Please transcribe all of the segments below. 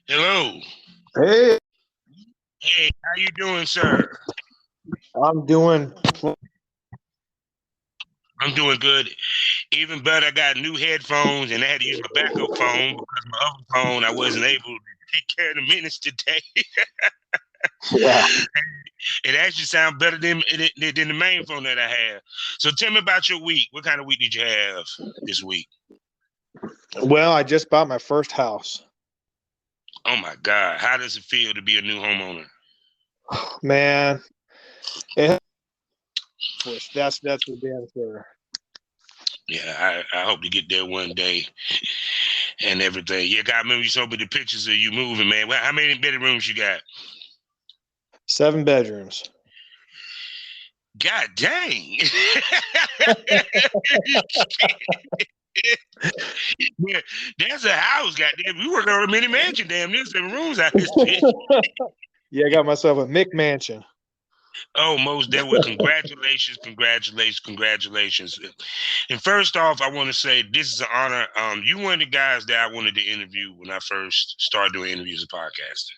Hello. Hey, Hey, how you doing, sir? I'm doing. I'm doing good. Even better, I got new headphones and I had to use my backup phone because my other phone I wasn't able to take care of the minutes today. Yeah. It actually sounds better than the main phone that I have. So tell me about your week. What kind of week did you have this week? Well, I just bought my first house. Oh my God. How does it feel to be a new homeowner? Man, it, that's for damn sure. Yeah, I hope to get there one day and everything. Yeah, God, remember you showed me the pictures of you moving, man. How many bedrooms you got? 7 bedrooms. God dang. Yeah, that's a house, goddamn. We working on a mini mansion, damn near 7 rooms out this bitch. Yeah, I got myself a McMansion. Oh, most definitely. Congratulations, congratulations, congratulations. And first off, I want to say this is an honor. You one of the guys that I wanted to interview when I first started doing interviews and podcasting.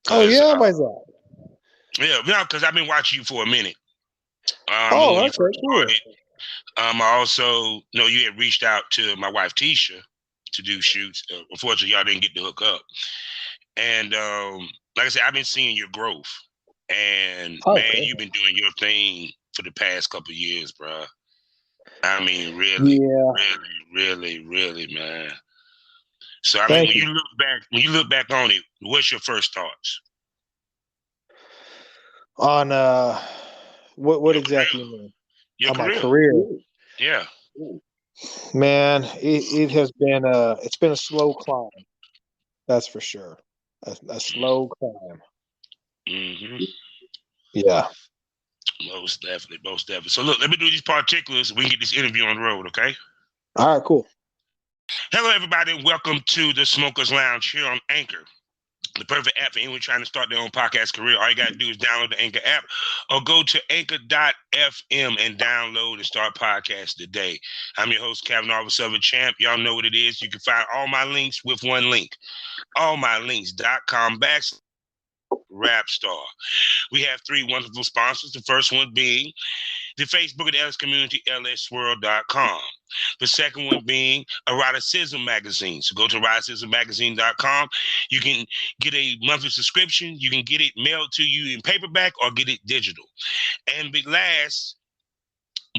Oh Cause yeah, why's that? yeah, no, because I've been watching you for a minute. When Oh, you okay, first cool. started, I also know you had reached out to my wife Tisha to do shoots. Unfortunately, y'all didn't get to hook up. And like I said, I've been seeing your growth, and man, Okay. you've been doing your thing for the past couple of years, bro. I mean, really, Yeah, really, man. So I mean, thank you. when you look back on it, what's your first thoughts? On what Your career, exactly you mean? your On my career, career, yeah. man, it has been it's been a slow climb. That's for sure. A slow climb. Hmm. Yeah. Most definitely, most definitely. So look, let me do these particulars. So we can get this interview on the road, okay? All right, cool. Hello, everybody, and welcome to the Smokers Lounge here on Anchor. The perfect app for anyone trying to start their own podcast career. All you got to do is download the Anchor app or go to anchor.fm and download and start podcast today. I'm your host, Kavanaugh Silver Champ. Y'all know what it is. You can find all my links with one link. Allmylinks.com/Rapstar. We have 3 wonderful sponsors. The first one being the Facebook and LS community, lsworld.com. The second one being Eroticism Magazine. So go to eroticismmagazine.com. You can get a monthly subscription. You can get it mailed to you in paperback or get it digital. And the last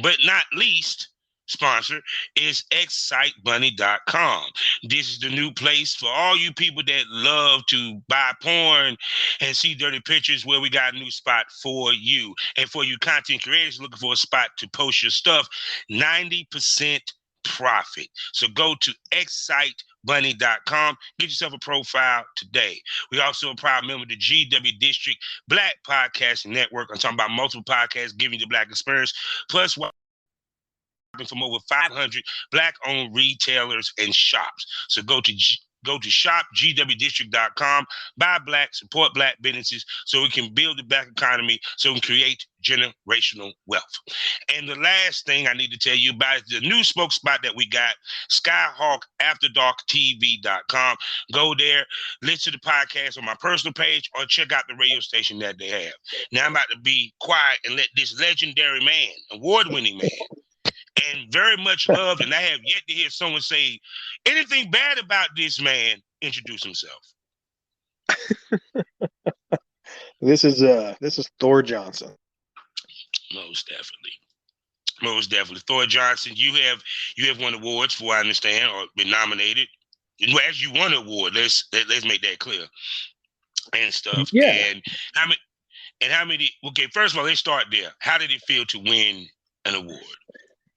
but not least sponsor is excitebunny.com. This is the new place for all you people that love to buy porn and see dirty pictures, where we got a new spot for you. And for you content creators looking for a spot to post your stuff, 90% profit. So go to excitebunny.com. Get yourself a profile today. We also a proud member of the GW District Black Podcasting Network. I'm talking about multiple podcasts giving you the Black experience. Plus, from over 500 Black-owned retailers and shops. So go to shopgwdistrict.com, buy Black, support Black businesses so we can build the Black economy, so we can create generational wealth. And the last thing I need to tell you about is the new smoke spot that we got, SkyhawkAfterDarkTV.com. Go there, listen to the podcast on my personal page, or check out the radio station that they have. Now I'm about to be quiet and let this legendary man, award-winning man, and very much loved, and I have yet to hear someone say anything bad about this man introduce himself. This is Thor Johnson. Most definitely. Most definitely. Thor Johnson, you have won awards for, I understand, or been nominated. Well, as you won an award, let's make that clear. And stuff. Yeah. And how many okay, first of all, let's start there. How did it feel to win an award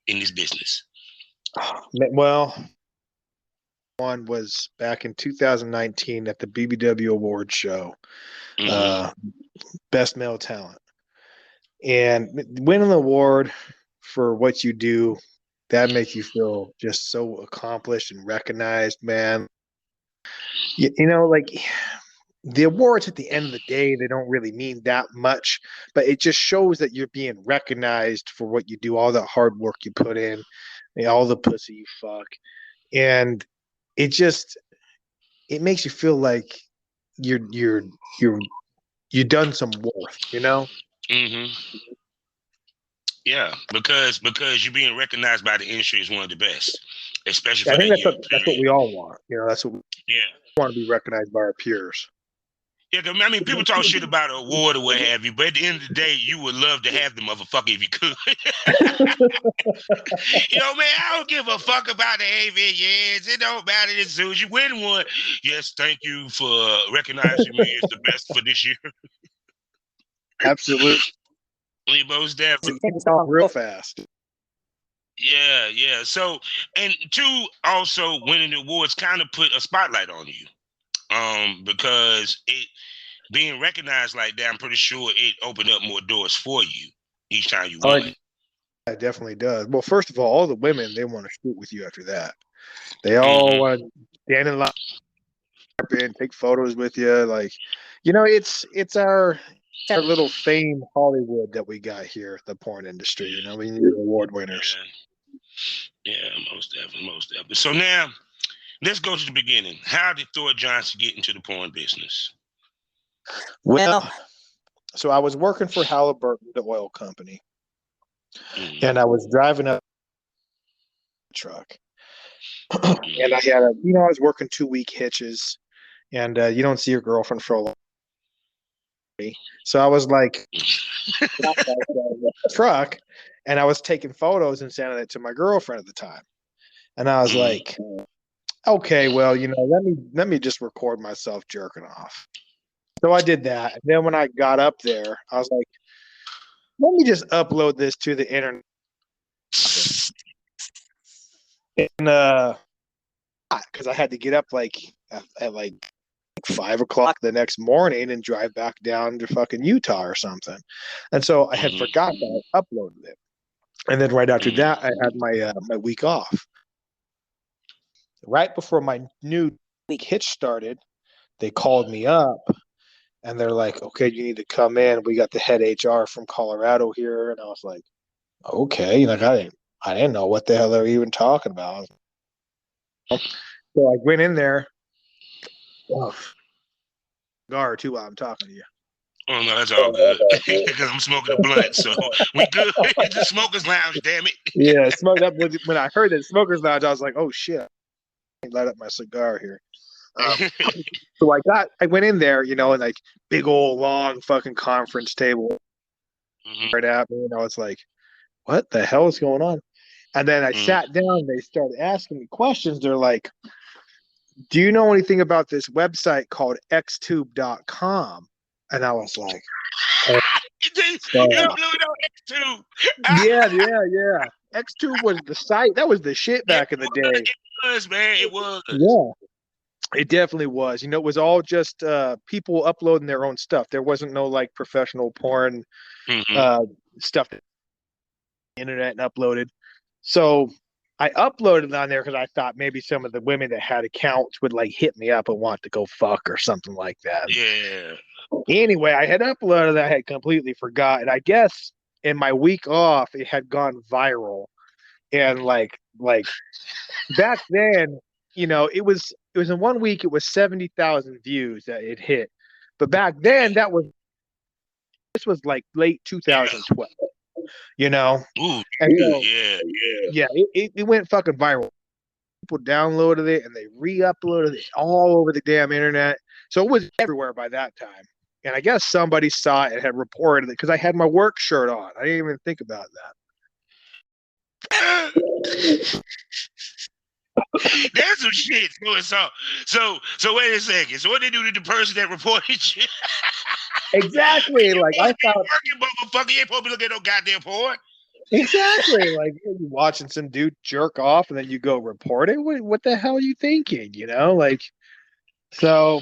in this business? Well, one was back in 2019 at the BBW Award Show, Mm-hmm. uh, Best Male Talent, and winning the award for what you do, that makes you feel just so accomplished and recognized, man. Like the awards at the end of the day, they don't really mean that much, but it just shows that you're being recognized for what you do, all the hard work you put in, all the pussy you fuck. And it just it makes you feel like you're you've done some worth, you know? Mm-hmm. Yeah, because you being recognized by the industry is one of the best, especially I for think that year that's what period. we all want. You know, that's what we Yeah. want to be recognized by our peers. Yeah, I mean, people talk shit about an award or what have you, but at the end of the day, you would love to have the motherfucker if you could. Man, I don't give a fuck about the AVNs. It don't matter as soon as you win one. Yes, thank you for recognizing me as the best for this year. Absolutely. Most definitely. It's off real fast. Yeah. So, and two, also winning the awards kind of put a spotlight on you. Because it being recognized like that, I'm pretty sure it opened up more doors for you each time you won. It definitely does. Well, first of all the women, they want to shoot with you after that. They all want to stand in line and take photos with you. Like, it's our little fame Hollywood that we got here, the porn industry. We need award winners. Yeah, most definitely. So now, let's go to the beginning. How did Thor Johnson get into the porn business? Well, so I was working for Halliburton, the oil company, and I was driving up a truck, and I had I was working 2-week hitches, and you don't see your girlfriend for a long time. So I was like, truck, and I was taking photos and sending it to my girlfriend at the time, and I was like, okay, well, let me just record myself jerking off. So I did that. And then when I got up there, I was like, let me just upload this to the internet. And because I had to get up at like 5 o'clock the next morning and drive back down to fucking Utah or something. And so I had forgot that I uploaded it. And then right after that, I had my week off. Right before my new week hitch started, they called me up and they're like, okay, you need to come in. We got the head HR from Colorado here. And I was like, okay. Like I didn't know what the hell they were even talking about. So I went in there. Oh, cigar too while I'm talking to you. Oh no, that's all good. Because I'm smoking a blunt, so we good. It's the smokers lounge, damn it. Yeah, smoked up. When I heard that smokers lounge, I was like, oh shit, I light up my cigar here. So I went in there, and like big old long fucking conference table right at me, and I was like, what the hell is going on? And then I sat down. They started asking me questions. They're like, do you know anything about this website called xtube.com? And I was like, you don't know Xtube. Yeah. Xtube was the site. That was the shit back in the day. It was, man. It was. Yeah. It definitely was. It was all just people uploading their own stuff. There wasn't no like professional porn stuff that the internet and uploaded. So I uploaded on there because I thought maybe some of the women that had accounts would like hit me up and want to go fuck or something like that. Yeah. Anyway, I had uploaded. I had completely forgotten. I guess in my week off, it had gone viral, and like back then, it was in 1 week. It was 70,000 views that it hit, but back then this was like late 2012. Ooh, and so, yeah. It went fucking viral. People downloaded it and they re-uploaded it all over the damn internet. So it was everywhere by that time. And I guess somebody saw it and had reported it because I had my work shirt on. I didn't even think about that. That's some shit. So wait a second. So what they do to the person that reported you? Exactly. Like I thought, working motherfucker, you ain't supposed to look at no goddamn porn. Exactly. Like you're watching some dude jerk off and then you go report it. What the hell are you thinking? So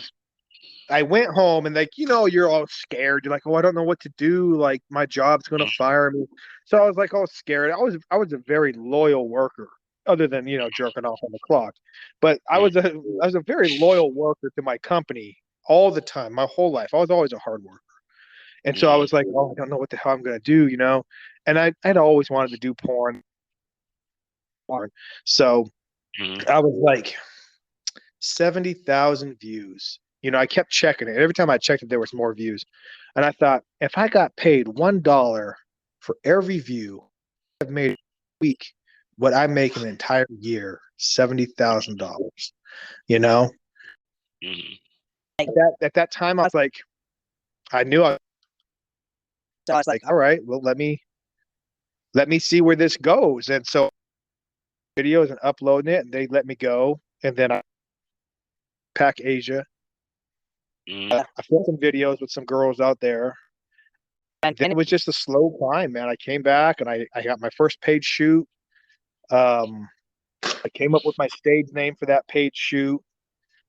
I went home and you're all scared. You're like, oh, I don't know what to do. Like my job's gonna fire me. So I was like all scared. I was a very loyal worker, other than jerking off on the clock. But I was a very loyal worker to my company all the time, my whole life. I was always a hard worker. And so I was like, oh, I don't know what the hell I'm gonna do, And I'd always wanted to do porn. So I was like, 70,000 views. You know, I kept checking it. Every time I checked it, there was more views. And I thought, if I got paid $1 for every view, I've made a week what I make an entire year, $70,000. You know, at that time, I was like, I knew I was like, all right, well, let me see where this goes. And so videos and uploading it, and they let me go. And then I pack Asia. I filmed some videos with some girls out there. And then it was just a slow climb, man. I came back and I got my first paid shoot. I came up with my stage name for that paid shoot,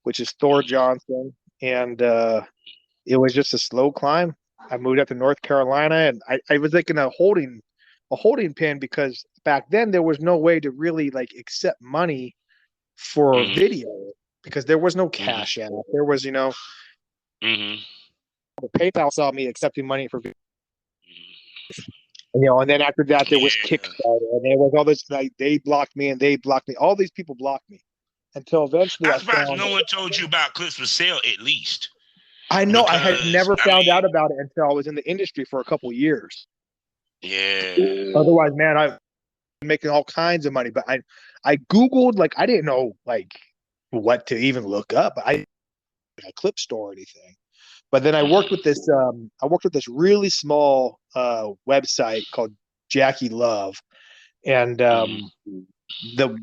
which is Thor Johnson. And it was just a slow climb. I moved up to North Carolina, and I was like in a holding pen, because back then there was no way to really like accept money for video, because there was no Cash App. There was, you know, PayPal saw me accepting money for video. You know, and then after that there was Kickstarter, and there was all this, like, they blocked me and they blocked me. All these people blocked me until eventually I'm surprised no one told you about Clips for Sale at least. I know, because I had never found out about it until I was in the industry for a couple years. Yeah. Otherwise, man, I'm making all kinds of money. But I Googled, like, I didn't know like what to even look up. I a clip store or anything. But then I worked with this really small website called Jackie Love. And the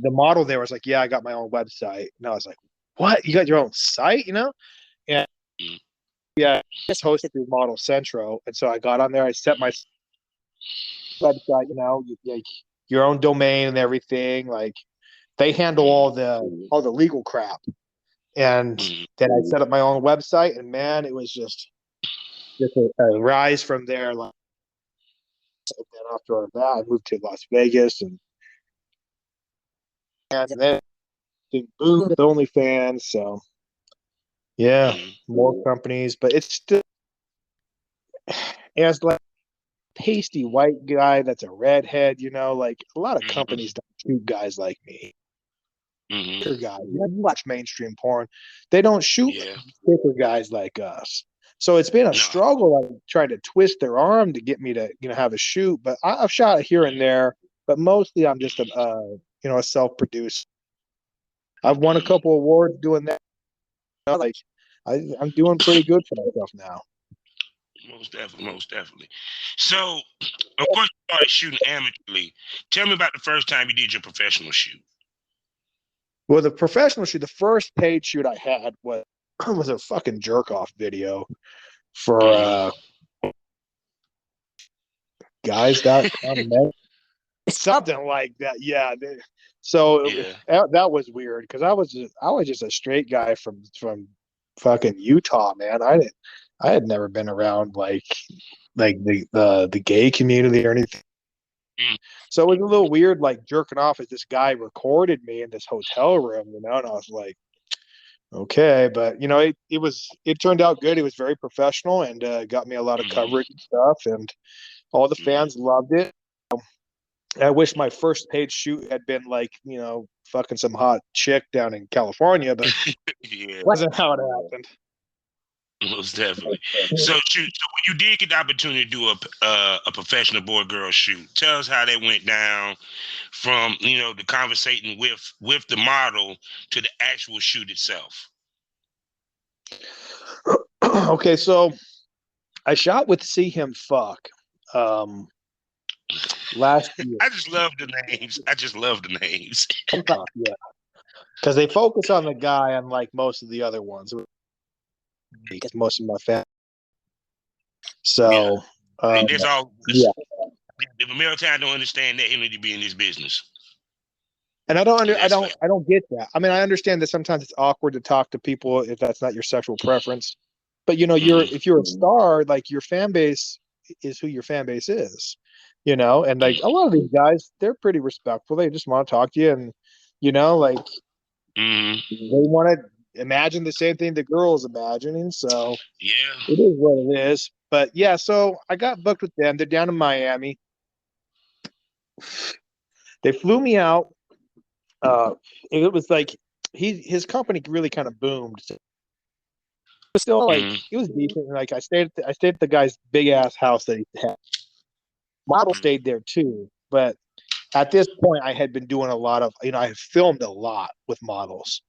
model there was like, yeah, I got my own website. And I was like, what? You got your own site, you know? And yeah, just hosted through Model Centro. And so I got on there, I set my website, you know, like your own domain and everything. Like, they handle all the legal crap. And then I set up my own website, and man, it was just a rise from there. Like, and then after that, I moved to Las Vegas, and then boom, with OnlyFans. So yeah, more companies, but it's still as like pasty white guy that's a redhead, you know, like a lot of companies don't shoot guys like me. Thicker guys, you watch mainstream porn, they don't shoot thicker guys like us. So it's been a struggle, like trying to twist their arm to get me to, you know, have a shoot. But I've shot here and there, but mostly I'm just a self-produced. I've won a couple awards doing that. You know, like I'm doing pretty good for myself now. Most definitely. So, of course, you started shooting amateurly. Tell me about the first time you did your professional shoot. Well, the professional shoot, the first paid shoot I had was a fucking jerk off video for guys.com. Something like that. Yeah. That was weird, because I was just a straight guy from fucking Utah, man. I had never been around like the gay community or anything. So it was a little weird, like jerking off as this guy recorded me in this hotel room, you know, and I was like, okay, but you know, it turned out good. It was very professional, and got me a lot of coverage and stuff, and all the fans loved it. I wish my first paid shoot had been like, you know, fucking some hot chick down in California, but it wasn't how it happened. Most definitely. So when you did get the opportunity to do a professional boy girl shoot, tell us how that went down, from, you know, the conversating with the model to the actual shoot itself. Okay, so I shot with See Him Fuck last year. I just love the names. Yeah, because they focus on the guy, unlike most of the other ones. Because most of my family. So that's all. Yeah. If a male child don't understand that, he need to be in this business. And I don't get that. I mean, I understand that sometimes it's awkward to talk to people if that's not your sexual preference. But you know, if you're a star, like, your fan base is who your fan base is. You know, and like a lot of these guys, they're pretty respectful. They just want to talk to you, and you know, like they want to imagine the same thing the girl's imagining. So it is what it is. But yeah, so I got booked with them. They're down in Miami. They flew me out. It was like his company really kind of boomed. So but still, like it was decent. Like I stayed at the guy's big ass house that he had. Model stayed there too, but at this point, I had been doing a lot of, I had filmed a lot with models,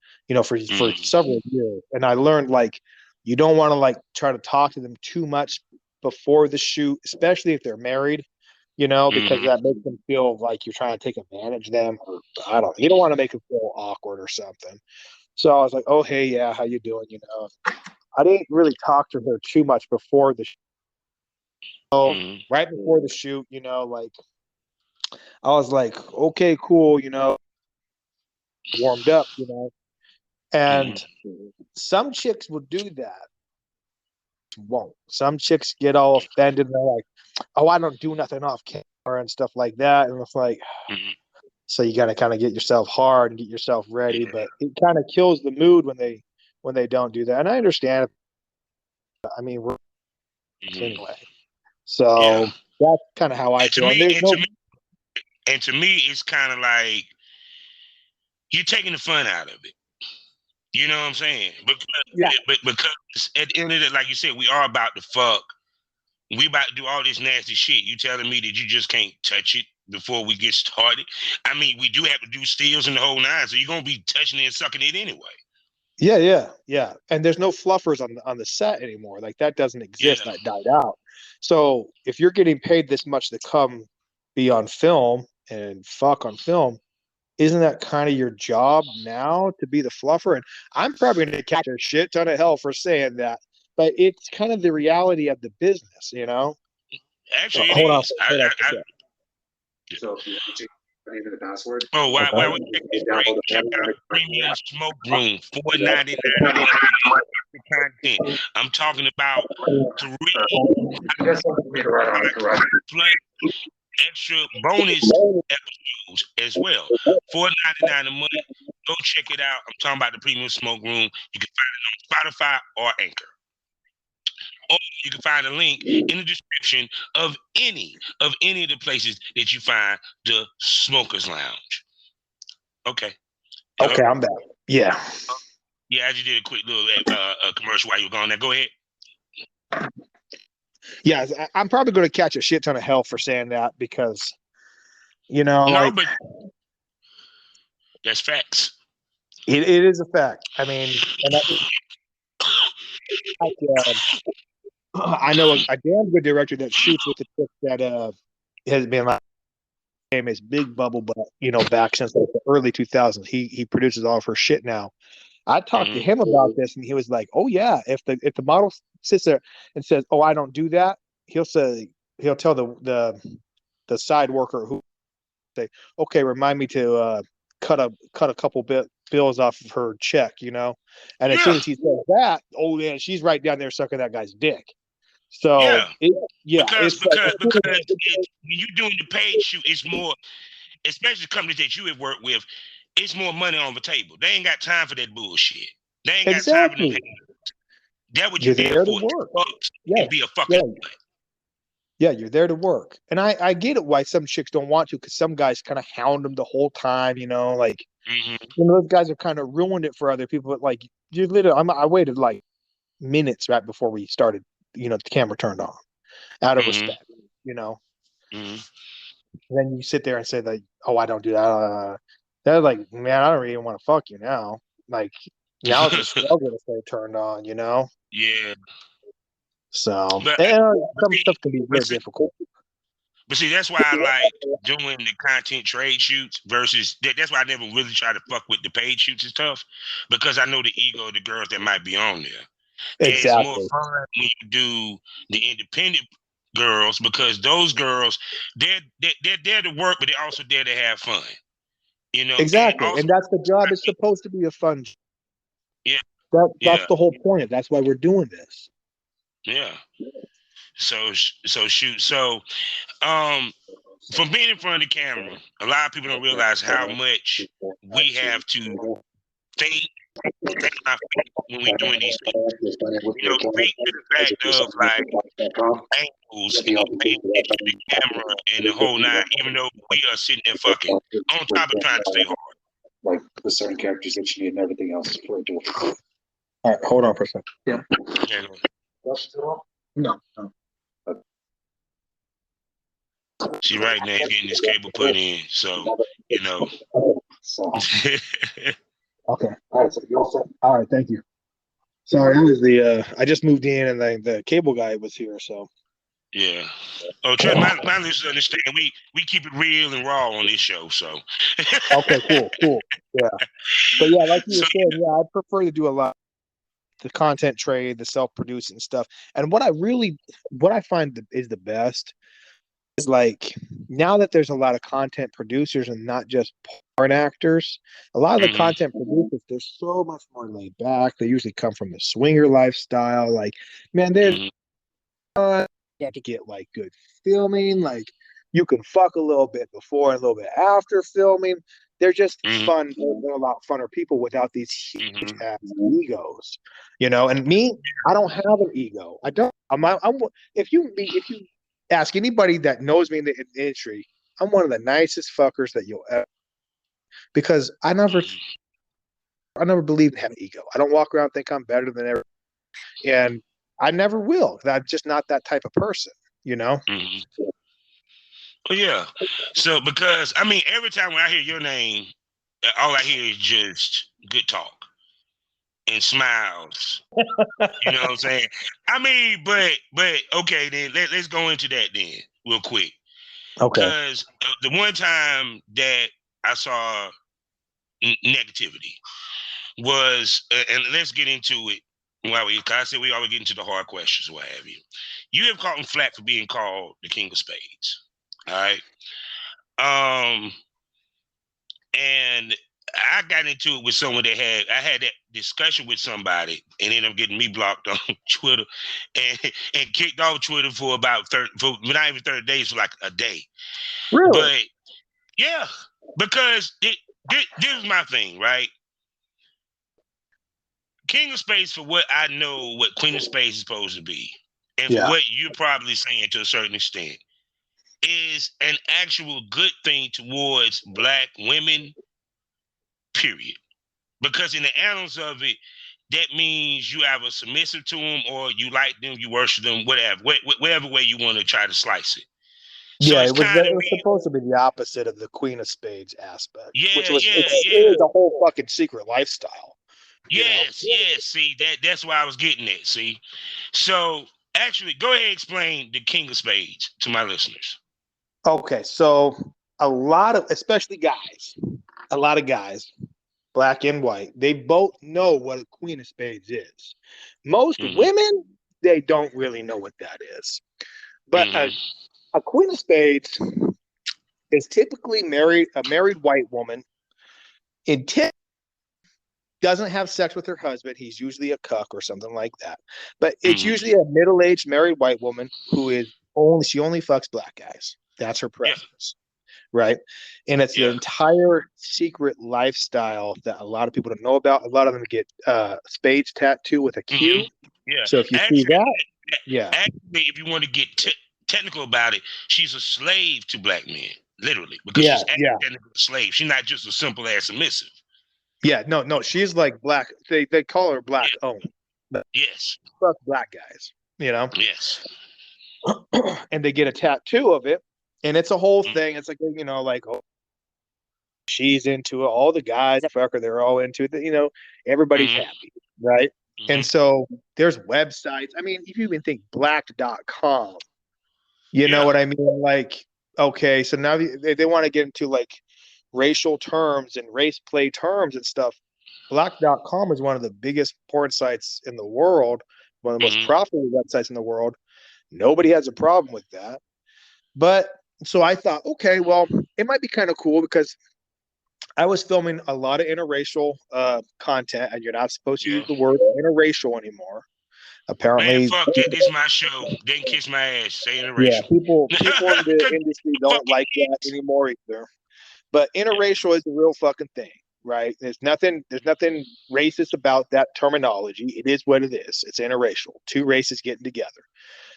for several years, and I learned like you don't want to like try to talk to them too much before the shoot, especially if they're married, because that makes them feel like you're trying to take advantage of them, or I don't. You don't want to make them feel awkward or something. So I was like, "Oh, hey, yeah, how you doing?" I didn't really talk to her too much before the show. Right before the shoot, like I was like, okay, cool, warmed up, and some chicks will do that. Won't. Some chicks get all offended and they're like, oh, I don't do nothing off camera and stuff like that. And it's like, so you got to kind of get yourself hard and get yourself ready. But it kind of kills the mood when they don't do that. And I understand. I mean, we're anyway. So that's kind of how I feel. And to me, it's kind of like you're taking the fun out of it. You know what I'm saying? Because at the end of it, like you said, we are about to fuck. We about to do all this nasty shit. You telling me that you just can't touch it before we get started? I mean, we do have to do steals and the whole nine, so you're gonna be touching it and sucking it anyway. Yeah. And there's no fluffers on the set anymore. Like that doesn't exist. That died out. So if you're getting paid this much to come be on film and fuck on film, isn't that kind of your job now to be the fluffer? And I'm probably going to catch a shit ton of hell for saying that, but it's kind of the reality of the business, Actually, hold on. So into the password. Oh, why we check this great? Check out Premium Smoke Room, $4.99 content. I'm talking about 3 extra bonus episodes as well. $4.99 a month. Go check it out. I'm talking about the Premium Smoke Room. You can find it on Spotify or Anchor. Or you can find a link in the description of any of the places that you find the Smokers Lounge. Okay. Hello? Okay, I'm back. Yeah. Yeah, I just did a quick little commercial while you were gone there. Go ahead. Yeah, I'm probably going to catch a shit ton of hell for saying that because, but that's facts. It is a fact. I mean, I know a damn good director that shoots with the chick that has been like famous Big Bubble, but back since like the early 2000s, he produces all of her shit now. I talked to him about this, and he was like, "Oh yeah, if the model sits there and says, oh, I don't do that,' he'll tell the side worker who say, okay, remind me to cut a couple bills off of her check, and as soon as he says that, oh yeah, she's right down there sucking that guy's dick." So because when you're doing the paid shoot, it's more, especially companies that you have worked with, it's more money on the table. They ain't got time for that bullshit. They ain't got time for them. That what you're there for. And be a fucking Yeah, you're there to work. And I get it why some chicks don't want to, because some guys kind of hound them the whole time, like those guys have kind of ruined it for other people. But like you literally, I waited like minutes right before we started, the camera turned on out of respect, Then you sit there and say like, oh, I don't do that. They're like, man, I don't really want to fuck you now. Like now it's a struggle to stay turned on, Yeah. So some stuff can be very difficult. But see, that's why I like doing the content trade shoots versus that's why I never really try to fuck with the paid shoots and stuff, because I know the ego of the girls that might be on there. Exactly. It's more fun when you do the independent girls, because those girls, they're there to work, but they're also there to have fun. Exactly. And that's the job. It's supposed to be a fun job. Yeah. That's the whole point. That's why we're doing this. Yeah. So shoot. So from being in front of the camera, a lot of people don't realize how much we have to think when we're doing these things. Think to the fact of like angles and paying attention to the camera and the whole nine, even though we are sitting there fucking on top of trying to stay hard. like the certain characters that you need and everything else for it to work. All right, hold on for a second. Yeah. Yeah. No. See, right now he's getting this cable put in, so you know. So, Okay. All right. So you all set? All right. Thank you. Sorry, I was I just moved in and the cable guy was here, so. Yeah. Oh, trust my listeners understand. We keep it real and raw on this show, so. Okay. Cool. Yeah. But yeah, like you were So saying, yeah, I prefer to do a lot the content trade, the self-producing stuff, and what I find is the best is like now that there's a lot of content producers and not just porn actors, a lot of the content producers, they're so much more laid back. They usually come from the swinger lifestyle. Like, man, there's you have to get like good filming. Like, you can fuck a little bit before and a little bit after filming. They're just fun. They're a lot funner people without these huge ass egos, you know. And me, I don't have an ego. I don't. I'm if you ask anybody that knows me in the industry, I'm one of the nicest fuckers that you'll ever. Because I never believed in having ego. I don't walk around and think I'm better than everyone, and I never will. I'm just not that type of person, you know. Well, yeah. So because I mean, every time when I hear your name, all I hear is just good talk and smiles. You know what I'm saying? I mean, but okay, then let's go into that then real quick. Okay. Because the one time that I saw negativity was, and let's get into it. Cause I said we always get into the hard questions, what have you. You have caught him flat for being called the King of Spades. All right. And I got into it with someone I had that discussion with somebody and ended up getting me blocked on Twitter and kicked off Twitter for about not even 30 days, for like a day. Really? But yeah, because this is my thing, right? King of Spades, for what I know, what Queen of Spades is supposed to be, and for what you're probably saying to a certain extent, is an actual good thing towards Black women, period. Because in the annals of it, that means you either submissive to them or you like them, you worship them, whatever way you want to try to slice it. So yeah, it's it was kind of supposed to be the opposite of the Queen of Spades aspect. Yeah, which was yeah. it was a whole fucking secret lifestyle. Yes. See, that's why I was getting at. See, so actually, go ahead and explain the King of Spades to my listeners. Okay, so a lot of, especially guys, a lot of guys, Black and white, they both know what a Queen of Spades is. Most women, they don't really know what that is. But a Queen of Spades is typically a married white woman. Doesn't have sex with her husband. He's usually a cuck or something like that. But it's usually a middle-aged married white woman who she only fucks Black guys. That's her preference. Right. And it's the entire secret lifestyle that a lot of people don't know about. A lot of them get spades tattoo with a Q. Yeah. So if you see that, actually, if you want to get technical about it, she's a slave to Black men, literally, because she's technically a slave. She's not just a simple ass submissive. Yeah, no, she's like Black. They call her Black owned. Yes. Fuck Black guys, you know? Yes. And they get a tattoo of it, and it's a whole thing. It's like, you know, like, oh, she's into it. All the guys, fucker, they're all into it. You know, everybody's happy, right? And so there's websites. I mean, if you even think black.com, you know what I mean? Like, okay, so now they want to get into like racial terms and race play terms and stuff. Black.com is one of the biggest porn sites in the world, one of the most profitable websites in the world. Nobody has a problem with that. But so I thought, okay, well, it might be kind of cool because I was filming a lot of interracial content, and you're not supposed to use the word interracial anymore. Apparently, man, fuck that. This is my show. They can kiss my ass. Say interracial. Yeah, people in the industry don't like that anymore either. But interracial is a real fucking thing, right? There's nothing racist about that terminology. It is what it is. It's interracial. Two races getting together.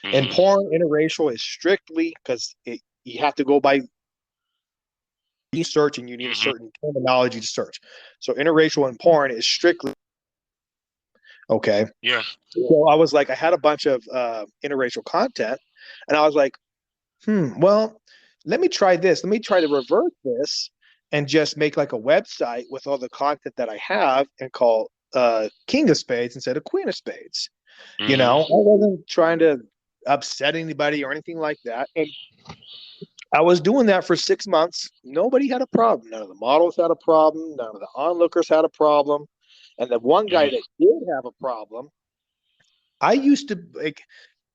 And porn interracial is strictly because you have to go by research and you need a Mm-hmm. certain terminology to search. So interracial and porn is strictly okay. Yeah. So I was like, I had a bunch of interracial content, and I was like, well, let me try this. Let me try to reverse this and just make like a website with all the content that I have and call King of Spades instead of Queen of Spades. You Mm-hmm. know, I wasn't trying to upset anybody or anything like that. And I was doing that for 6 months. Nobody had a problem. None of the models had a problem. None of the onlookers had a problem. And the one guy Mm-hmm. that did have a problem, I used to like,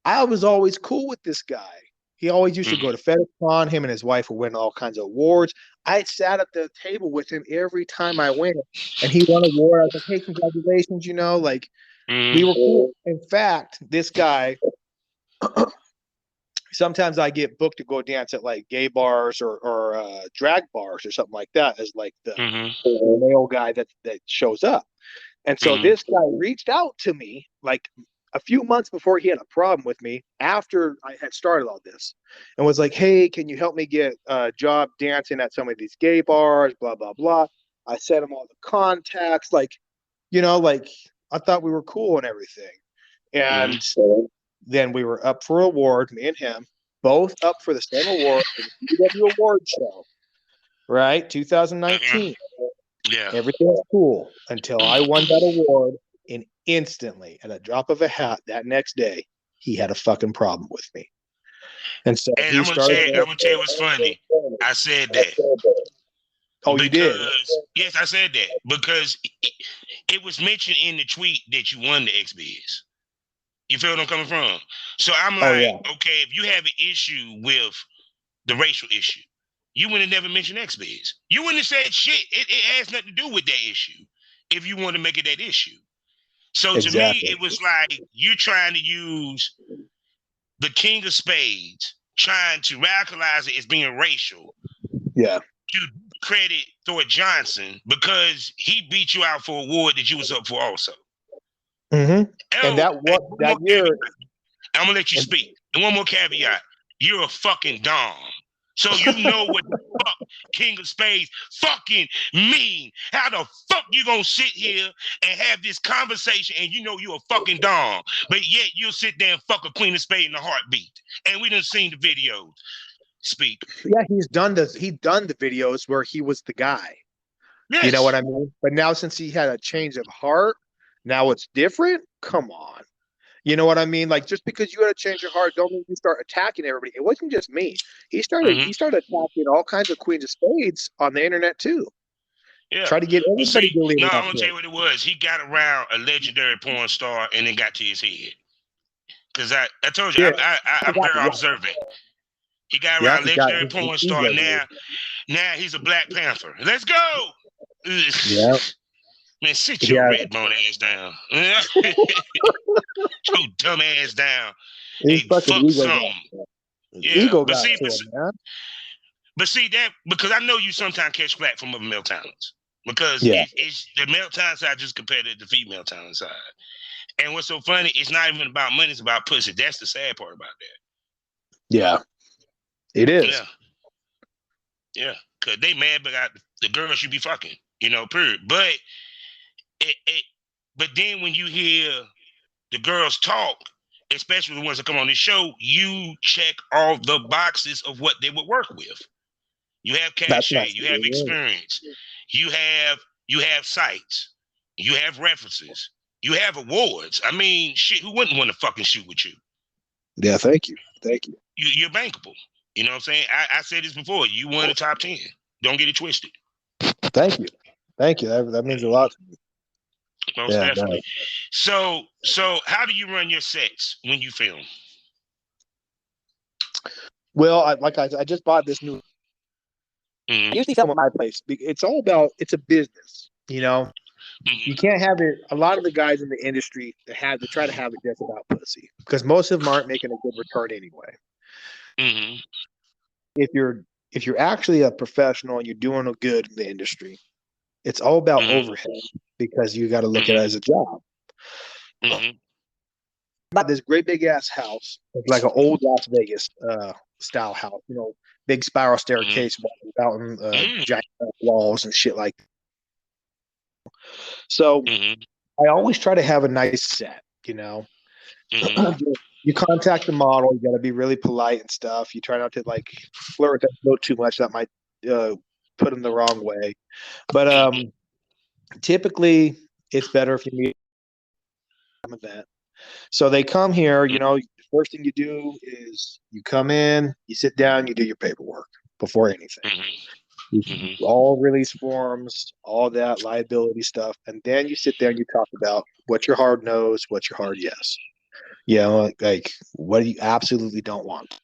I was always cool with this guy. He always used to go to FedExCon. Him and his wife would win all kinds of awards. I sat at the table with him every time I went, and he won an award. I was like, "Hey, congratulations!" You know, like Mm-hmm. we were cool. In fact, this guy. Sometimes I get booked to go dance at like gay bars or drag bars or something like that as like the Mm-hmm. male guy that shows up. And so Mm-hmm. this guy reached out to me like a few months before he had a problem with me after I had started all this and was like, hey, can you help me get a job dancing at some of these gay bars, blah, blah, blah. I sent him all the contacts, like, you know, like I thought we were cool and everything. And then we were up for an award, me and him, both up for the same award for the CW award show, right? 2019. Yeah. Everything was cool until I won that award, and instantly, at a drop of a hat, that next day, he had a fucking problem with me. And so And he started. I'm gonna tell you what's funny. I said that Oh, you did? because yes, I said that because it was mentioned in the tweet that you won the XBs. You feel what I'm coming from? So I'm Oh, like, yeah. okay, if you have an issue with the racial issue, you would have never mentioned XBs. You wouldn't have said shit. It has nothing to do with that issue if you want to make it that issue. So to me, Exactly. it was like you trying to use the King of Spades, trying to radicalize it as being racial Yeah. to credit Thor Johnson because he beat you out for an award that you was up for also. Mm-hmm. And Oh, that year. I'm gonna let you speak. And one more caveat: you're a fucking dom. So you know what the fuck King of Spades fucking mean. How the fuck you gonna sit here and have this conversation and you know you're a fucking dom, but yet you'll sit there and fuck a Queen of Spades in a heartbeat. And we done seen the videos. Speak. Yeah, he's done the videos where he was the guy. Yes. You know what I mean? But now since he had a change of heart, now it's different. Come on. You know what I mean? Like just because you had to change your heart, don't mean you start attacking everybody. It wasn't just me. He started attacking all kinds of Queens of Spades on the internet too. Yeah. Try to get everybody to leave. No, I'm gonna tell you what it was. He got around a legendary porn star and then got to his head. Cause I told you, I'm very observant. He got around a legendary porn star. Now he's a Black Panther. Let's go. Yeah. Man, sit your red bone ass down. Your dumb ass down. He's hey, fucking fuck something. Yeah, ego but see, to him, man. But see that because I know you sometimes catch flack from other male talents because it's the male talent side just compared to the female talent side. And what's so funny? It's not even about money; it's about pussy. That's the sad part about that. Yeah, it is. Yeah, because they mad about the girls you be fucking, you know. Period. But but then when you hear the girls talk, especially the ones that come on this show, you check all the boxes of what they would work with. You have cachet, you have experience, you have sites, you have references, you have awards. I mean, shit, who wouldn't want to fucking shoot with you? Yeah, thank you. You're bankable. You know what I'm saying? I said this before. You won the top 10. Don't get it twisted. Thank you. That means a lot to me. Most definitely. So how do you run your sets when you film? Well, I just bought this new. I usually film at my place. It's a business, you know. You can't have it. A lot of the guys in the industry they try to have it just about pussy because most of them aren't making a good return anyway. If you're actually a professional and you're doing good in the industry, it's all about overhead because you got to look at it as a job. About this great big ass house, it's like an old Las Vegas style house, big spiral staircase, mountain, giant walls and shit like that. So I always try to have a nice set, You contact the model, you got to be really polite and stuff. You try not to like flirt with them too much. That might put them the wrong way. But typically, it's better if you meet an event. So they come here, first thing you do is you come in, you sit down, you do your paperwork before anything. All release forms, all that liability stuff. And then you sit there and you talk about what's your hard nose, what's your hard yes. Like what do you absolutely don't want.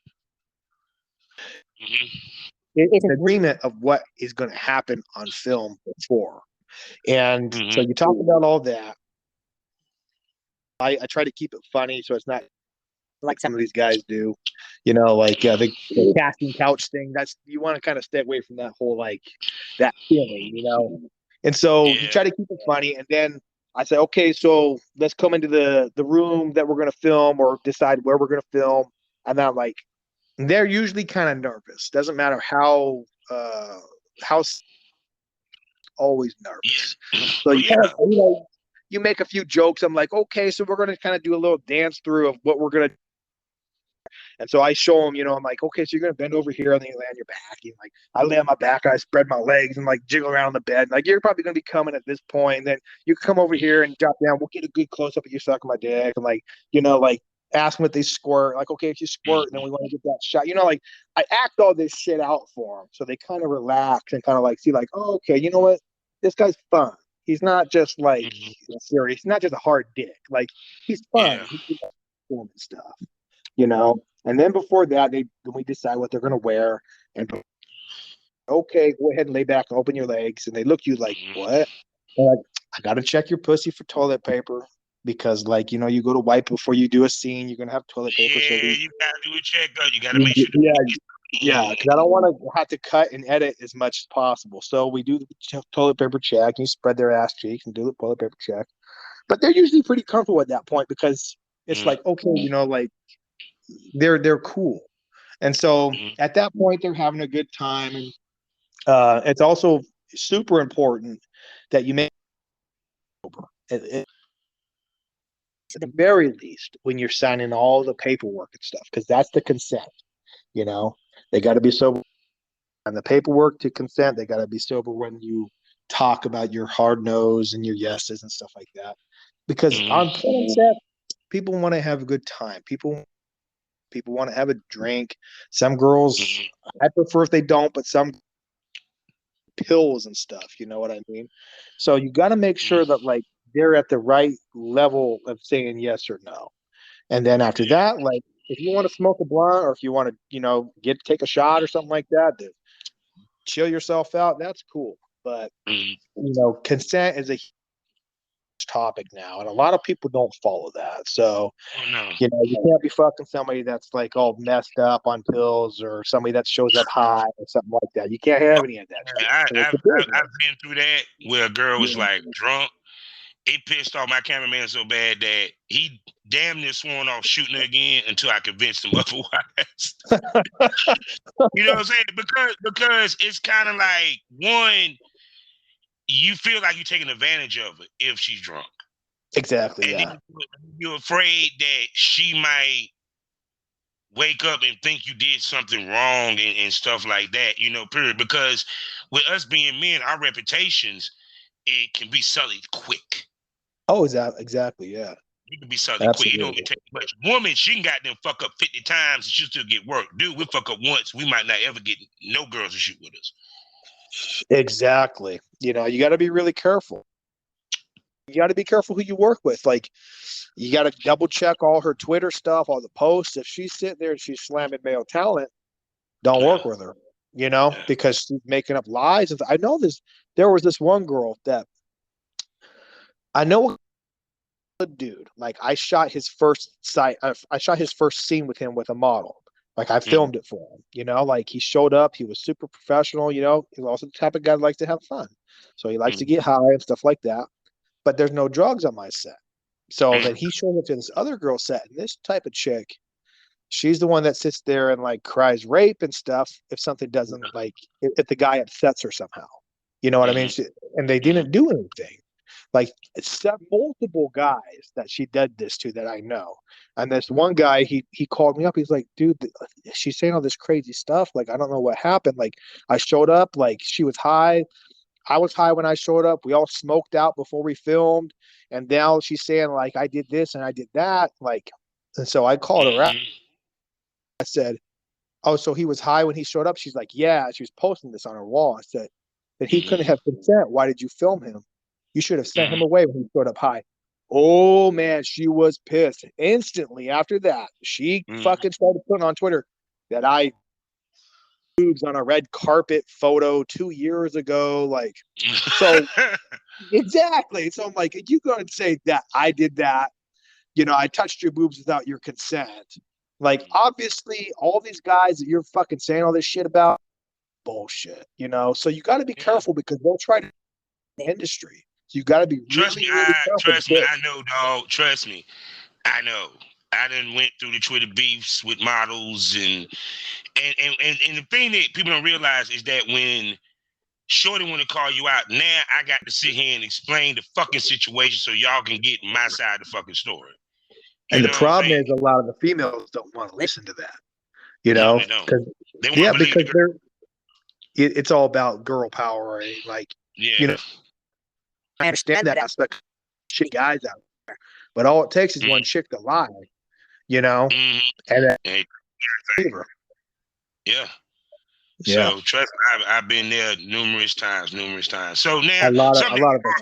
It's an agreement of what is going to happen on film before. And so you talk about all that. I try to keep it funny so it's not like some of these guys do, like the casting couch thing. That's, you want to kind of stay away from that whole like that feeling, And so you try to keep it funny, and then I say, okay, so let's come into the room that we're going to film or decide where we're going to film. And then I'm like, they're usually kind of nervous. Doesn't matter how always nervous. So you make a few jokes. I'm like, okay, so we're going to kind of do a little dance through of what we're going to. And so I show them, I'm like, okay, so you're going to bend over here and then you lay on your back. And like, I lay on my back, I spread my legs and like jiggle around the bed. Like, you're probably going to be coming at this point. And then you come over here and drop down. We'll get a good close up of you sucking my dick. And like, like ask them if they squirt. Like, okay, if you squirt, then we want to get that shot. Like I act all this shit out for them. So they kind of relax and kind of like see like, oh, okay, you know what? This guy's fun. He's not just like serious. He's not just a hard dick. Like, he's fun. He's doing stuff, And then before that, we decide what they're going to wear. And okay, go ahead and lay back and open your legs. And they look at you like, what? Like, I got to check your pussy for toilet paper because, like, you go to wipe before you do a scene. You're going to have toilet paper. Yeah, so you got to do a checkup. You got to make sure. Yeah, because I don't want to have to cut and edit as much as possible. So we do the toilet paper check. And you spread their ass cheeks and do the toilet paper check. But they're usually pretty comfortable at that point because it's like, okay, like, they're cool. And so at that point they're having a good time. And it's also super important that you make at the very least when you're signing all the paperwork and stuff, because that's the consent. They got to be sober on the paperwork to consent. They got to be sober when you talk about your hard nose and your yeses and stuff like that, because on set people want to have a good time. People want to have a drink. Some girls, I prefer if they don't, but some pills and stuff, you know what I mean? So you got to make sure that like they're at the right level of saying yes or no. And then after that, like if you want to smoke a blunt or if you want to, take a shot or something like that, to chill yourself out, that's cool. But, consent is a topic now, and a lot of people don't follow that. So you can't be fucking somebody that's like all messed up on pills or somebody that shows up high or something like that. You can't have any of that. I've been through that where a girl was like drunk. It pissed off my cameraman so bad that he damn near sworn off shooting her again until I convinced him otherwise. You know what I'm saying? Because it's kind of like, one, you feel like you're taking advantage of her if she's drunk. Exactly. And then you're afraid that she might wake up and think you did something wrong and stuff like that, period. Because with us being men, our reputations, it can be sullied quick. Oh, exactly, yeah. You can be sullied quick. It don't even take much. Woman, she can goddamn fuck up 50 times and she'll still get work. Dude, we fuck up once, we might not ever get no girls to shoot with us. Exactly. You got to be really careful. You got to be careful who you work with. Like, you got to double check all her Twitter stuff, all the posts. If she's sitting there and she's slamming male talent, don't work with her, because she's making up lies. I know there was this one girl that I know a dude. Like, I shot his first scene with him with a model. Like, I filmed it for him, like he showed up, he was super professional, he's also the type of guy that likes to have fun. So he likes to get high and stuff like that. But there's no drugs on my set. So then he showed up to this other girl set, and this type of chick, She's the one that sits there and like cries rape and stuff if something doesn't like if the guy upsets her somehow. You know what I mean? And they didn't do anything. Like it's multiple guys that she did this to that I know. And this one guy, he called me up. He's like, dude, she's saying all this crazy stuff. Like, I don't know what happened. Like, I showed up, like she was high. I was high when I showed up. We all smoked out before we filmed. And now she's saying, like, I did this and I did that. Like, and so I called her out. I said, oh, so he was high when he showed up? She's like, yeah. She was posting this on her wall. I said, that he couldn't have consent. Why did you film him? You should have sent him away when he showed up high. Oh, man, she was pissed. Instantly after that, she fucking started putting on Twitter that I boobs on a red carpet photo 2 years ago. Like, so exactly. So I'm like, you going to say that I did that? You know, I touched your boobs without your consent. Like, obviously, all these guys that you're fucking saying all this shit about, bullshit, you know? So you got to be careful because they'll try to the industry. So you got to be really careful. Trust me, I know, dog. Trust me, I know. I done went through the Twitter beefs with models and the thing that people don't realize is that when Shorty want to call you out, now I got to sit here and explain the fucking situation so y'all can get my side of the fucking story. And the problem is a lot of the females don't want to listen to that. You know, no, they don't. Because it's all about girl power and like, you know, I understand that aspect. Shit guys out there, but all it takes is one chick to lie, you know, and then yeah. So trust me, I've been there numerous times. So now a lot of the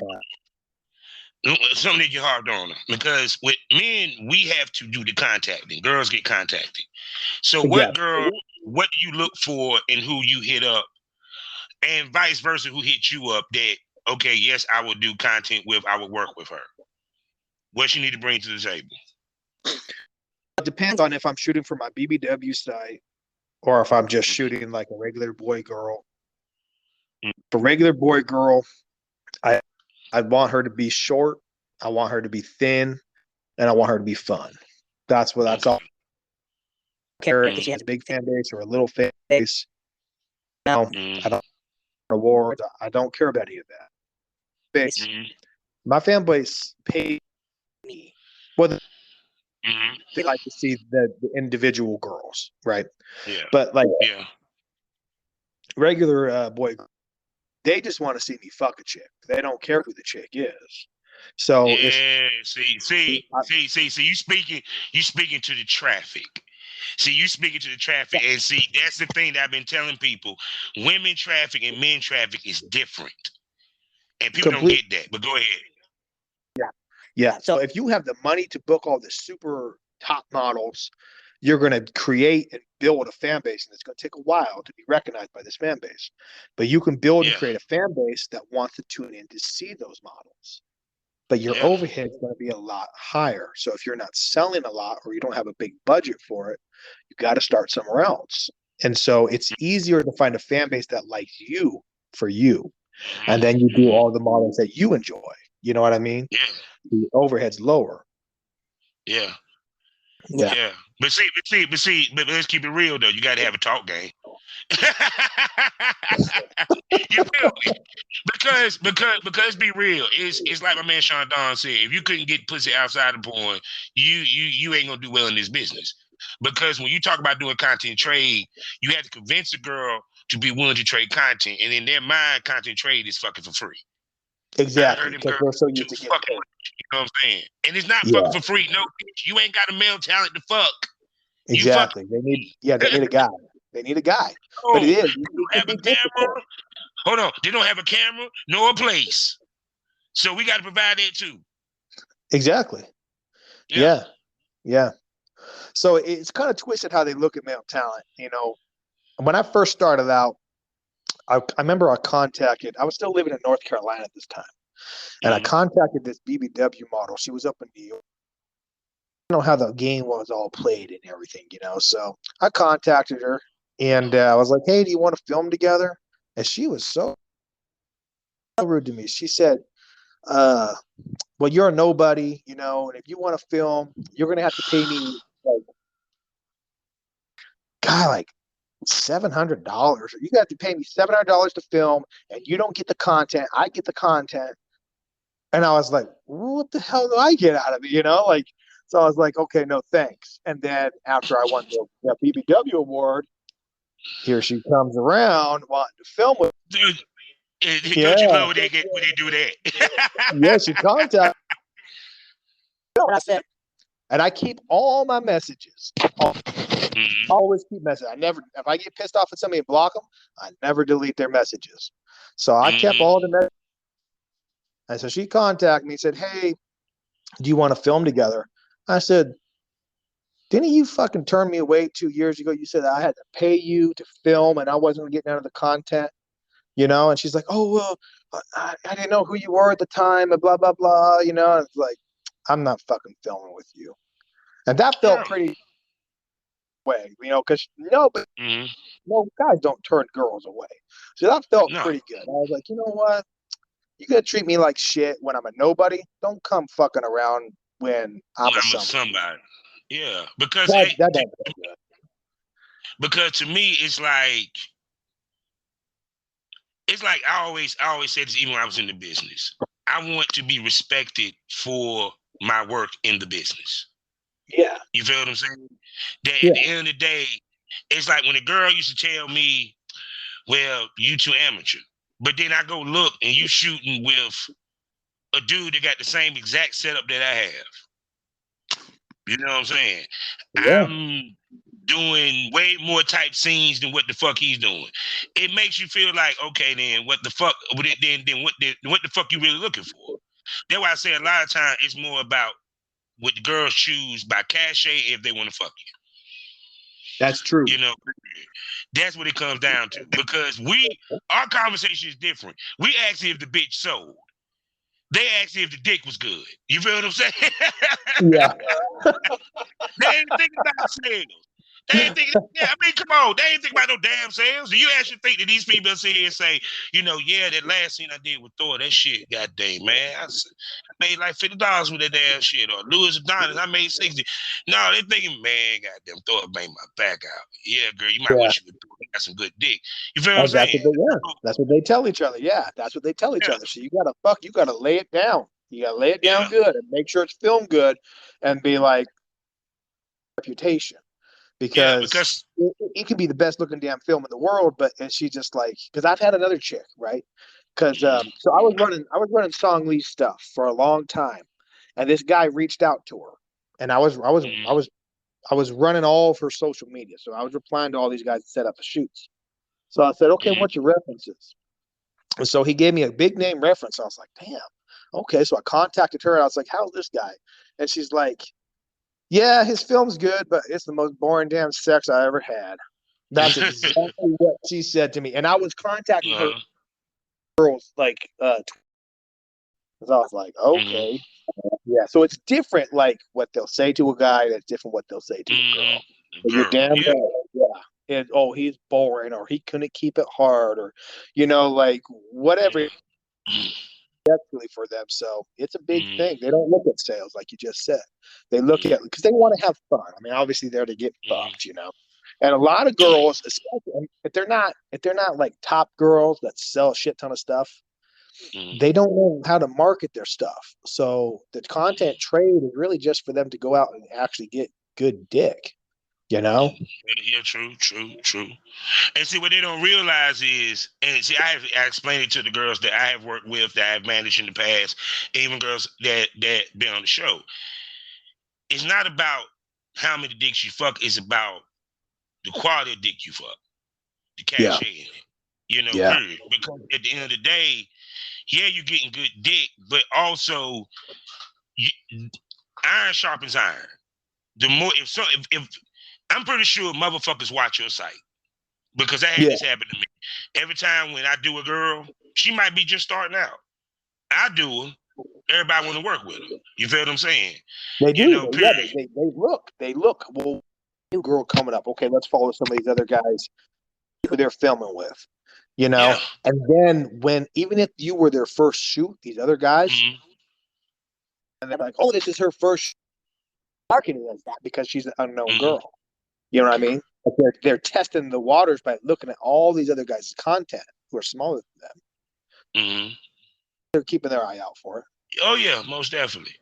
time. Something that you harped on because with men we have to do the contacting. Girls get contacted. So what do you look for in who you hit up, and vice versa, who hit you up? That okay, yes, I will do content with. I will work with her. What she need to bring to the table? It depends on if I'm shooting for my BBW site or if I'm just shooting like a regular boy girl. For regular boy girl, I want her to be short, I want her to be thin, and I want her to be fun. That's all. I don't care if she has a big fan base or a little fan base. No, I don't awards. I don't care about any of that. My fan base pays me. Well, they like to see the individual girls, right? Yeah. But like regular boy, they just want to see me fuck a chick. They don't care who the chick is. So see, you speaking to the traffic. See, you speaking to the traffic, and see, that's the thing that I've been telling people. Women traffic and men traffic is different. And people don't get that. But go ahead. Yeah. So if you have the money to book all the super top models, you're going to create and build a fan base, and it's going to take a while to be recognized by this fan base. But you can build and create a fan base that wants to tune in to see those models. But your overhead is going to be a lot higher. So if you're not selling a lot or you don't have a big budget for it, you got to start somewhere else. And so it's easier to find a fan base that likes you for you. And then you do all the models that you enjoy. You know what I mean? Yeah. The overhead's lower. Yeah. But let's keep it real though. You got to have a talk game. You feel me? Because be real. It's like my man Sean Don said. If you couldn't get pussy outside of porn, you ain't gonna do well in this business. Because when you talk about doing content trade, you have to convince a girl to be willing to trade content, and in their mind, content trade is fucking for free. Exactly. Because they're so used to get paid. You know what I'm saying? And it's not fucking for free. No, you ain't got a male talent to fuck. Exactly. They need a guy. They need a guy. But it is. They don't have a camera. Hold on. They don't have a camera nor a place. So we got to provide that too. Exactly. Yeah. So it's kind of twisted how they look at male talent. You know, when I first started out, I remember I was still living in North Carolina at this time. And I contacted this BBW model. She was up in New York. I don't know how the game was all played and everything, you know. So I contacted her and I was like, hey, do you want to film together? And she was so rude to me. She said, well, you're a nobody, you know, and if you want to film, you're going to have to pay me like God, like $700. You got to pay me $700 to film, and you don't get the content. I get the content. And I was like, what the hell do I get out of it? You know, like, so I was like, okay, no thanks. And then after I won the BBW award, here she comes around wanting to film with me. Don't you love when they do that? Yeah, she contacted me. And I said, and I keep all my messages. Always keep messages. I never, if I get pissed off at somebody and block them, I never delete their messages. So I kept all the messages. And so she contacted me and said, hey, do you want to film together? I said, didn't you fucking turn me away 2 years ago? You said I had to pay you to film and I wasn't getting out of the content, you know? And she's like, oh, well, I didn't know who you were at the time and blah, blah, blah, you know? And it's like, I'm not fucking filming with you. And that felt pretty way, you know, because no guys don't turn girls away. So that felt pretty good. I was like, you know what? You gonna treat me like shit when I'm a nobody? Don't come fucking around when I'm a somebody. Yeah, because that don't feel good. Because to me, it's like I always said this even when I was in the business. I want to be respected for my work in the business. Yeah. You feel what I'm saying? That at the end of the day, it's like when a girl used to tell me, well, you too amateur. But then I go look and you shooting with a dude that got the same exact setup that I have. You know what I'm saying? Yeah. I'm doing way more type scenes than what the fuck he's doing. It makes you feel like, okay, then what the fuck? Then what the fuck you really looking for? That's why I say a lot of times it's more about what the girls choose by cachet if they want to fuck you. That's true. You know, that's what it comes down to. Because our conversation is different. We ask if the bitch sold. They asked if the dick was good. You feel what I'm saying? Yeah. They ain't thinking about sales. They ain't thinking, I mean, come on. They ain't thinking about no damn sales. Do you actually think that these people sit here and say, you know, yeah, that last scene I did with Thor, that shit, goddamn, man, I made like $50 with that damn shit. Or Louis Adonis, I made 60. No, they thinking, man, goddamn, Thor made my back out. Yeah, girl, you might wish you got some good dick. You feel what I'm saying? That's what they tell each other. Yeah, that's what they tell each other. So you gotta lay it down. You gotta lay it down good and make sure it's filmed good and be like reputation. Because it could be the best looking damn film in the world, and she just like, because I've had another chick, right? Because so I was running Song Lee stuff for a long time, and this guy reached out to her, and I was running all of her social media, so I was replying to all these guys to set up the shoots. So I said, okay, what's your references? And so he gave me a big name reference. I was like, damn, okay. So I contacted her, and I was like, how's this guy? And she's like, yeah, his film's good, but it's the most boring damn sex I ever had. That's exactly what she said to me. And I was contacting her girls like so I was like, okay. Yeah, so it's different like what they'll say to a guy, that's different what they'll say to a girl. You're damn right. Yeah. He's boring, or he couldn't keep it hard, or you know, like whatever for them. So it's a big thing. They don't look at sales like you just said. They look at, because they want to have fun. I mean, obviously they're to get fucked, you know. And a lot of girls, especially if they're not like top girls that sell a shit ton of stuff, they don't know how to market their stuff. So the content trade is really just for them to go out and actually get good dick. You know? Yeah, true. And see, what they don't realize is, and see, I explained it to the girls that I have worked with, that I've managed in the past, even girls that been on the show. It's not about how many dicks you fuck, it's about the quality of dick you fuck, the cachet in it. You know, period. Because at the end of the day, yeah, you're getting good dick, but also iron sharpens iron. The more, if I'm pretty sure motherfuckers watch your site, because I had this happen to me. Every time when I do a girl, she might be just starting out. I do her. Everybody want to work with her. You feel what I'm saying? They do. You know, they look. Well, new girl coming up. Okay, let's follow some of these other guys who they're filming with. You know, and then even if you were their first shoot, these other guys, and they're like, oh, this is her first marketing as that because she's an unknown girl. You know what I mean? But they're testing the waters by looking at all these other guys' content who are smaller than them. Mm-hmm. They're keeping their eye out for it. Oh yeah, most definitely.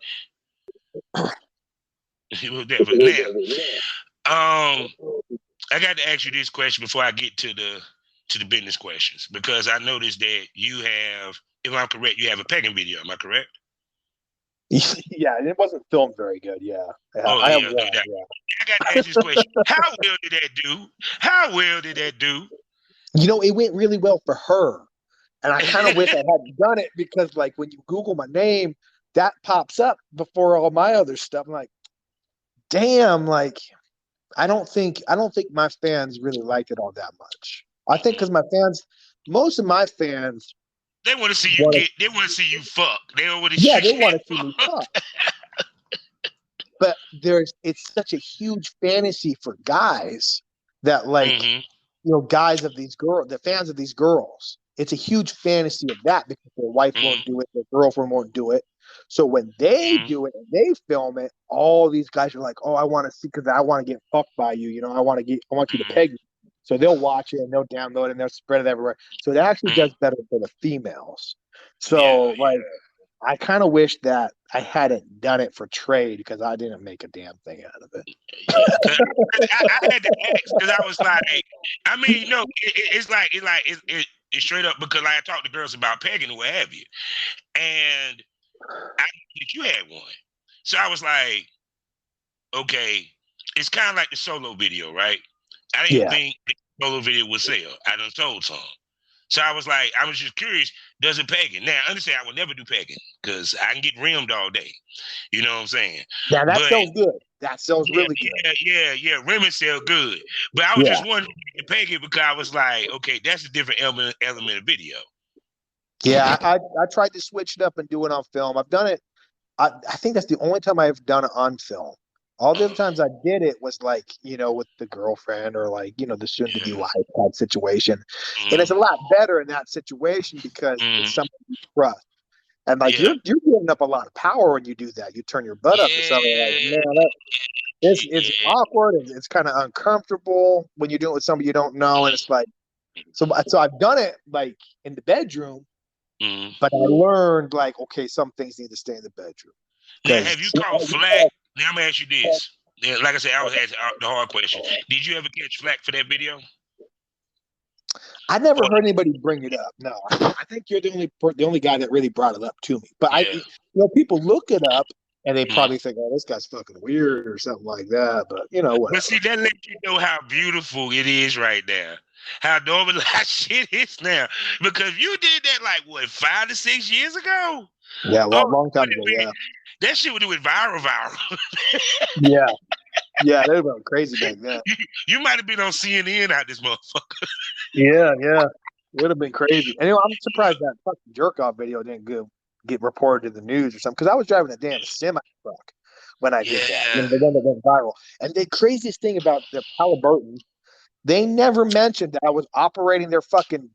Most definitely. Now, I got to ask you this question before I get to the business questions, because I noticed that you have, if I'm correct, you have a pegging video. Am I correct? Yeah, and it wasn't filmed very good. Yeah, Oh I have yeah, one. yeah. Yeah. I got to ask this question. How well did that do? How well did that do? You know, it went really well for her. And I kind of wish I hadn't done it because, like, when you Google my name, that pops up before all my other stuff. I'm like, damn, like, I don't think my fans really liked it all that much. I think because most of my fans, They want to see you they want to see you fuck. They don't want to yeah, see they you want to see me fuck. But it's such a huge fantasy for guys that, like, Mm-hmm. you know, guys of these girls, the fans of these girls, it's a huge fantasy of that because their wife won't do it, their girlfriend won't do it. So when they do it and they film it, all these guys are like, "Oh, I want to see because I want to get fucked by you. You know, I want you to peg me." So they'll watch it and they'll download it and they'll spread it everywhere. So it actually does better for the females. So I kind of wish that I hadn't done it for trade because I didn't make a damn thing out of it. I had to ask because I was like, I mean, you know, it's straight up because like, I talked to girls about pegging and what have you, and I knew that you had one, so I was like, okay, it's kind of like the solo video, right? I didn't think the solo video would sell. I done sold some. So I was just curious, does it pegging? Now, understand, I would never do pegging because I can get rimmed all day. You know what I'm saying? Yeah, that sells good. That sells really good. Yeah. Rimming sell good. But I was just wondering to pegging because I was like, okay, that's a different element of video. Yeah, I tried to switch it up and do it on film. I've done it. I think that's the only time I've done it on film. All the other times I did it was like, you know, with the girlfriend or like, you know, the soon to be wife type situation. And it's a lot better in that situation because it's something you trust. And like you're giving up a lot of power when you do that. You turn your butt up to somebody like, man, it's awkward and it's kind of uncomfortable when you do it with somebody you don't know. And it's like, so I've done it like in the bedroom, but I learned like, okay, some things need to stay in the bedroom. Now, have you caught flack? Now, I'm going to ask you this. Like I said, I was asking the hard question. Did you ever catch flack for that video? I never heard anybody bring it up. No, I think you're the only guy that really brought it up to me. But you know, people look it up and they probably think, "Oh, this guy's fucking weird" or something like that. But you know, whatever. But see, that lets you know how beautiful it is right there. How normalized shit is now. Because you did that like what 5 to 6 years ago. Yeah, long time ago. Yeah, that shit would have went viral. Yeah, they were crazy back then. You might have been on CNN out this motherfucker. Yeah. It would have been crazy. Anyway, I'm surprised that fucking jerk off video didn't get reported to the news or something. Because I was driving a damn semi truck when I did that. You know, the one that went viral. And the craziest thing about the Halliburton, they never mentioned that I was operating their fucking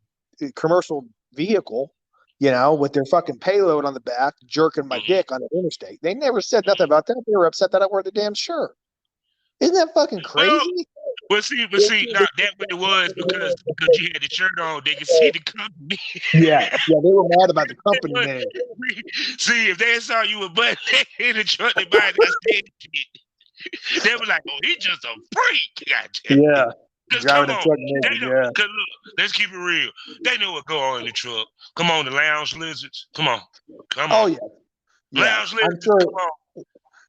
commercial vehicle, you know, with their fucking payload on the back, jerking my dick on the interstate. They never said nothing about that. They were upset that I wore the damn shirt. Isn't that fucking crazy? But see, not that what it was because you had the shirt on, they could see the company. Yeah, they were mad about the company name. See, if they saw you with butt in the truck, they might have said shit. They were like, "Oh, he's just a freak." Yeah, driving a truck. Cause look, let's keep it real. They know what go on in the truck. Come on, the lounge lizards. Come on. Oh yeah, lounge lizards. Sure. Come on.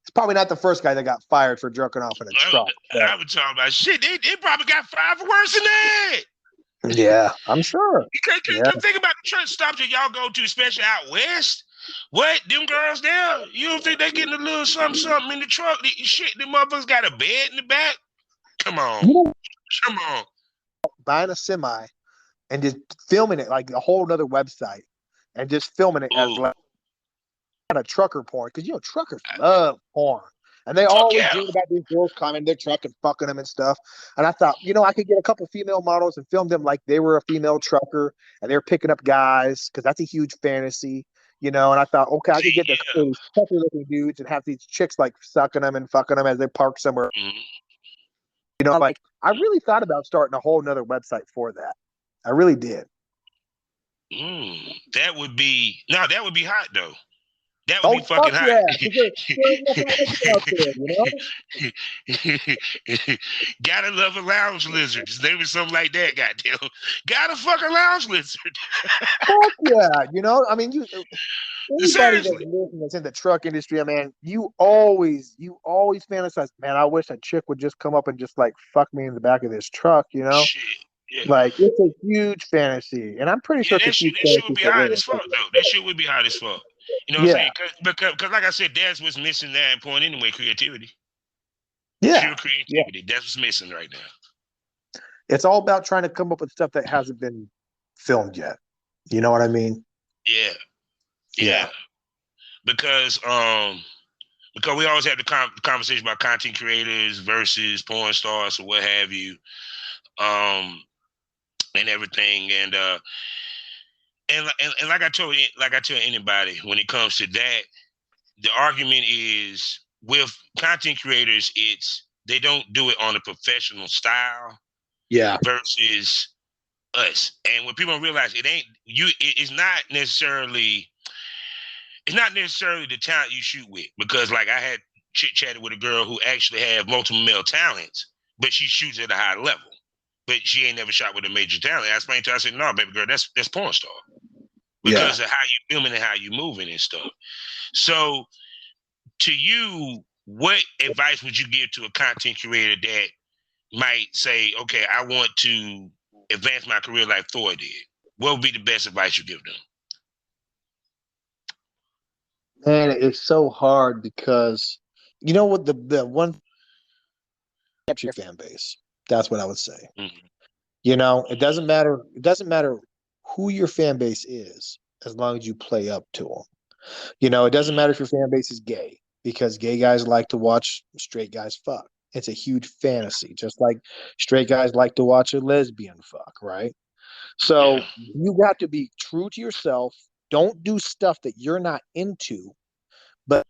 It's probably not the first guy that got fired for jerking off in a truck. I was talking about shit. They probably got fired for worse than that. Yeah, I'm sure. Think about the truck stops that y'all go to, especially out west. What? Them girls there? You don't think they getting a little something in the truck? Shit, them motherfuckers got a bed in the back? Come on. Come on. Buying a semi and just filming it like a whole other website and just filming it as like a trucker porn, because you know truckers love porn and they always dream about these girls climbing their truck and fucking them and stuff. And I thought, you know, I could get a couple female models and film them like they were a female trucker and they're picking up guys because that's a huge fantasy, you know. And I thought, okay, I could get these trucker looking dudes and have these chicks like sucking them and fucking them as they park somewhere. Like I really thought about starting a whole nother website for that. I really did. That would be hot though. That would Oh be fucking fuck hot. yeah! Out there, Gotta love a lounge lizard. His name is something like that. Goddamn. Gotta fuck a lounge lizard. Fuck yeah! I mean, anybody that's Seriously. living that's in the truck industry, I mean, you always fantasize, man, I wish a chick would just come up and just like fuck me in the back of this truck, Shit. Yeah. Like it's a huge fantasy, and I'm pretty sure Yeah, it's a huge that shit would fantasy be for hot women. as fuck though. That shit would be hot as fuck. You know what I'm saying? Because like I said, that's what's missing that point anyway, creativity. Pure creativity. That's what's missing right now. It's all about trying to come up with stuff that hasn't been filmed yet. You know what I mean? Yeah. Because we always have the conversation about content creators versus porn stars or what have you, and everything, and like I tell anybody, when it comes to that, the argument is with content creators, they don't do it on a professional style, versus us. And when people don't realize it's not necessarily the talent you shoot with, because like I had chit-chatted with a girl who actually had multiple male talents, but she shoots at a high level, but she ain't never shot with a major talent. I explained to her, I said, no, baby girl, that's porn star, because of how you filming and how you moving and stuff. So to you, what advice would you give to a content creator that might say, okay, I want to advance my career like Thor did? What would be the best advice you give them? Man, it's so hard because you know what, the one capture your fan base. That's what I would say. It doesn't matter who your fan base is, as long as you play up to them. It doesn't matter if your fan base is gay, because gay guys like to watch straight guys fuck. It's a huge fantasy, just like straight guys like to watch a lesbian fuck, right? So you got to be true to yourself. Don't do stuff that you're not into, but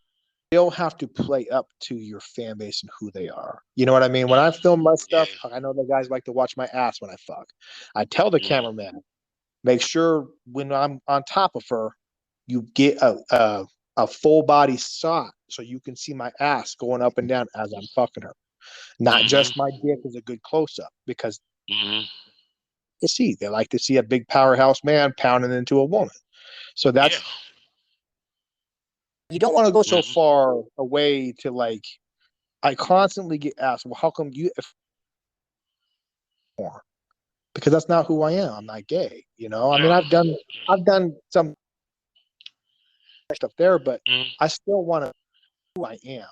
still have to play up to your fan base and who they are. You know what I mean? When I film my stuff, I know the guys like to watch my ass when I fuck. I tell the cameraman, make sure when I'm on top of her, you get a full body shot so you can see my ass going up and down as I'm fucking her. Not just my dick is a good close up, because they like to see a big powerhouse man pounding into a woman. So that's you don't want to go so far away to like. I constantly get asked, well, how come you more? Because that's not who I am. I'm not gay. I mean, I've done some stuff there, but I still want to know who I am.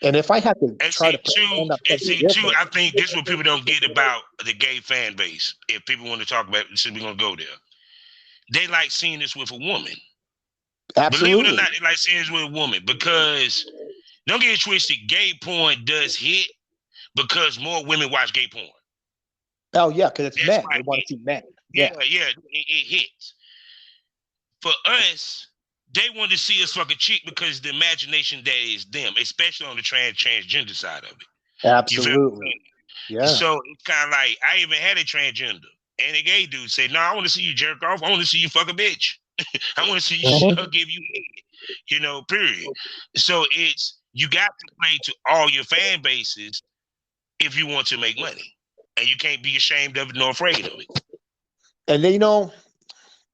And if I have to try to I think this is what people don't get about the gay fan base. If people want to talk about it, so we're gonna go there. They like seeing this with a woman. Absolutely. Believe it or not, they like seeing this with a woman, because don't get it twisted, gay porn does hit because more women watch gay porn. Oh yeah, because it's men. They want to see men. Yeah, it hits. For us, they want to see us fuck a chick because the imagination that is them, especially on the transgender side of it. Absolutely. Yeah. So it's kind of like, I even had a transgender and a gay dude say, no, I want to see you jerk off. I want to see you fuck a bitch. I want to see you give you head, period. So you got to play to all your fan bases if you want to make money. And you can't be ashamed of it nor afraid of it. And then,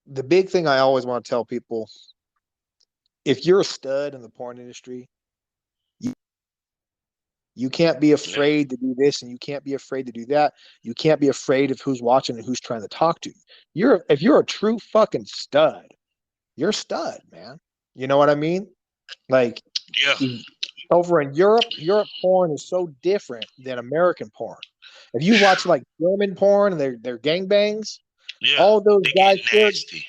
the big thing I always want to tell people, if you're a stud in the porn industry, you can't be afraid to do this, and you can't be afraid to do that. You can't be afraid of who's watching and who's trying to talk to you. If you're a true fucking stud, you're a stud, man. You know what I mean? Like, over in Europe porn is so different than American porn. If you watch like German porn and their gangbangs, all those guys nasty.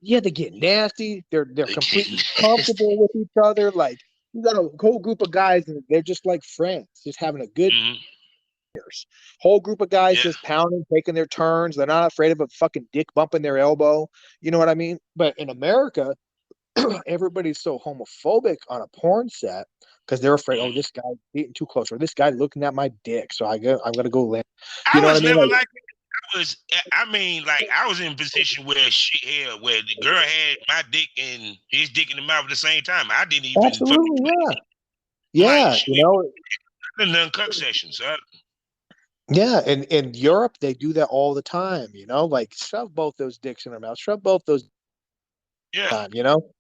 They get nasty. They're completely comfortable with each other. Like, you got a whole group of guys and they're just like friends, just having a good whole group of guys just pounding, taking their turns. They're not afraid of a fucking dick bumping their elbow. You know what I mean? But in America, everybody's so homophobic on a porn set because they're afraid. Oh, this guy's getting too close, or this guy looking at my dick. So I'm gonna go land. You I know what I was mean? never Like, I mean, like I was in a position where where the girl had my dick and his dick in the mouth at the same time. I didn't even absolutely, fucking yeah. shit. You know, None cuck sessions. yeah. And in Europe, they do that all the time. You know, like shove both those dicks in their mouth, shove both those. Yeah. Time, you know,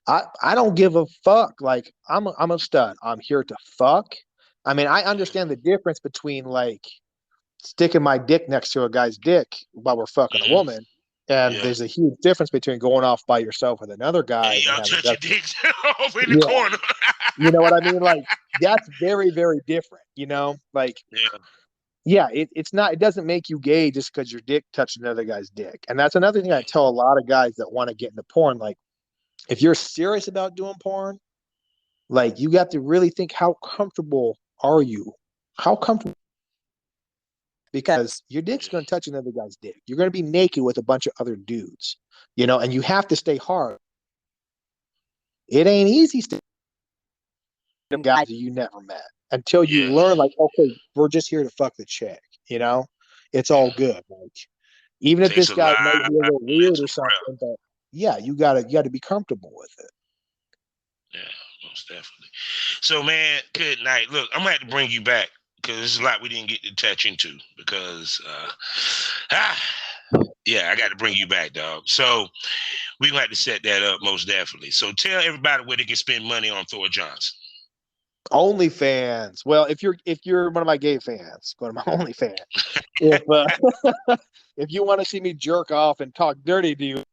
I don't give a fuck. Like I'm a stud. I'm here to fuck. I mean, I understand the difference between like sticking my dick next to a guy's dick while we're fucking a woman, and there's a huge difference between going off by yourself with another guy Hey, and y'all having touch your dicks over in the yeah. corner. You know what I mean? Like that's very, very different. You know, like yeah, it's not. It doesn't make you gay just because your dick touched another guy's dick. And that's another thing I tell a lot of guys that want to get into porn. Like, if you're serious about doing porn, like you got to really think, how comfortable are you? How comfortable? Because your dick's going to touch another guy's dick. You're going to be naked with a bunch of other dudes, you know, and you have to stay hard. It ain't easy to guys that you never met until you learn, like, okay, we're just here to fuck the chick, you know? It's all good. Like, even if this guy might be a little weird or something, but yeah, you gotta be comfortable with it. Yeah, most definitely. So, man, good night. Look, I'm gonna have to bring you back because there's a lot we didn't get to touch into because yeah, I got to bring you back, dog. So we're gonna have to set that up most definitely. So tell everybody where they can spend money on Thor Johnson. OnlyFans. Well, if you're one of my gay fans, go to my OnlyFans. If you want to see me jerk off and talk dirty to you,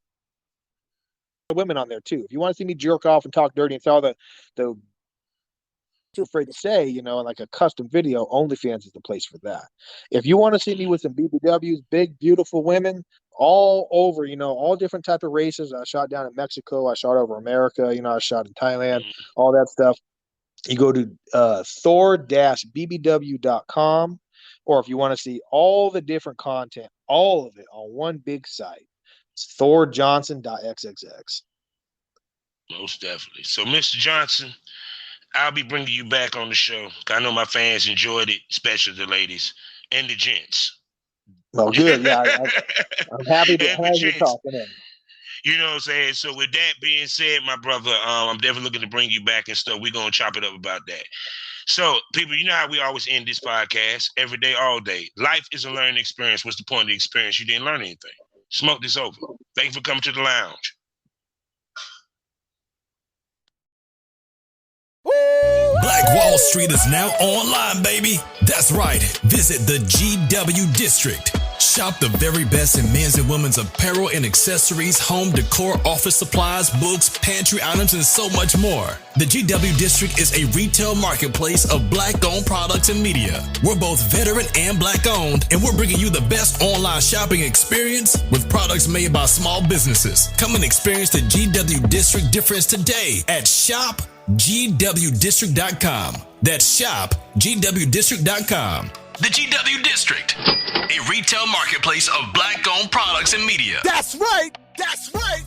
women on there too. If you want to see me jerk off and talk dirty and tell the too afraid to say, you know, like a custom video, OnlyFans is the place for that. If you want to see me with some BBWs, big, beautiful women all over, you know, all different type of races. I shot down in Mexico. I shot over America. You know, I shot in Thailand, all that stuff. You go to Thor-BBW.com, or if you want to see all the different content, all of it on one big site, it's thorjohnson.xxx. Most definitely. So, Mr. Johnson, I'll be bringing you back on the show. I know my fans enjoyed it, especially the ladies and the gents. Well, good. Yeah, I'm happy to have you talking. You know what I'm saying? So with that being said, my brother, I'm definitely looking to bring you back and stuff. We're going to chop it up about that. So, people, you know how we always end this podcast? Every day, all day. Life is a learning experience. What's the point of the experience? You didn't learn anything. Smoke this over. Thank you for coming to the lounge. Black Wall Street is now online, baby. That's right. Visit the GW District. Shop the very best in men's and women's apparel and accessories, home decor, office supplies, books, pantry items, and so much more. The GW District is a retail marketplace of Black-owned products and media. We're both veteran and Black-owned, and we're bringing you the best online shopping experience with products made by small businesses. Come and experience the GW District difference today at shopgwdistrict.com. That's shopgwdistrict.com. The GW District, a retail marketplace of Black-owned products and media. That's right. That's right.